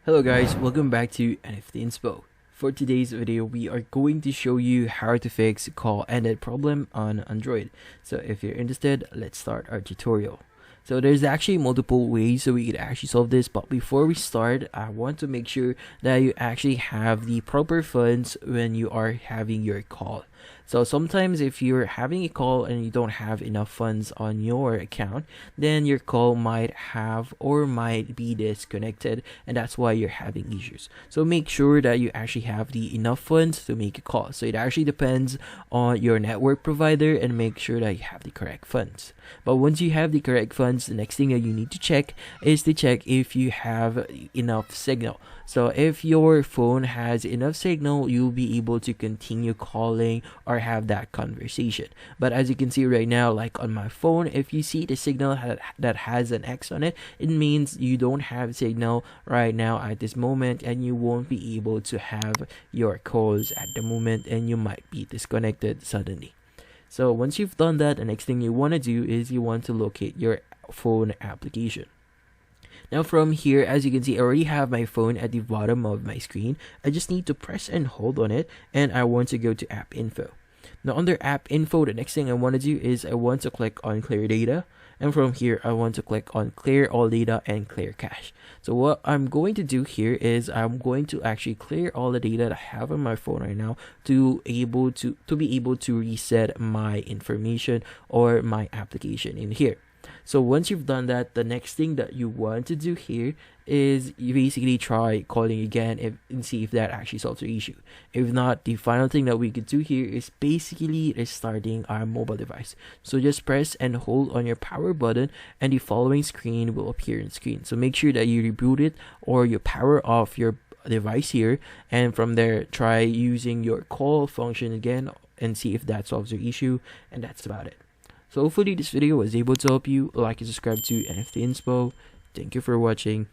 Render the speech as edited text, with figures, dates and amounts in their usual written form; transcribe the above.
Hello guys, welcome back to NFT Inspo. For today's video, we are going to show you how to fix call ended problem on Android. So if you're interested, let's start our tutorial. So there's actually multiple ways so we could actually solve this, but before we start, I want to make sure that you actually have the proper funds when you are having your call. So sometimes if you're having a call and you don't have enough funds on your account, then your call might have or might be disconnected, and that's why you're having issues. So make sure that you actually have the enough funds to make a call. So it actually depends on your network provider, and make sure that you have the correct funds. But once you have the correct funds, the next thing that you need to check is to check if you have enough signal. So if your phone has enough signal, you'll be able to continue calling or have that conversation. But as you can see right now, like on my phone, if you see the signal that has an X on it, it means you don't have signal right now at this moment, and you won't be able to have your calls at the moment, and you might be disconnected suddenly. So once you've done that, the next thing you want to do is you want to locate your phone application. Now from here, as you can see, I already have my phone at the bottom of my screen. I just need to press and hold on it, and I want to go to app info. Now under app info, the next thing I want to do is I want to click on clear data, and from here I want to click on clear all data and clear cache. So what I'm going to do here is I'm going to actually clear all the data that I have on my phone right now to be able to reset my information or my application in here. So once you've done that, the next thing that you want to do here is you basically try calling again and see if that actually solves your issue. If not, the final thing that we could do here is basically restarting our mobile device. So just press and hold on your power button, and the following screen will appear on screen. So make sure that you reboot it or you power off your device here, and from there try using your call function again and see if that solves your issue, and that's about it. So hopefully this video was able to help you. Like and subscribe to NFT Inspo. Thank you for watching.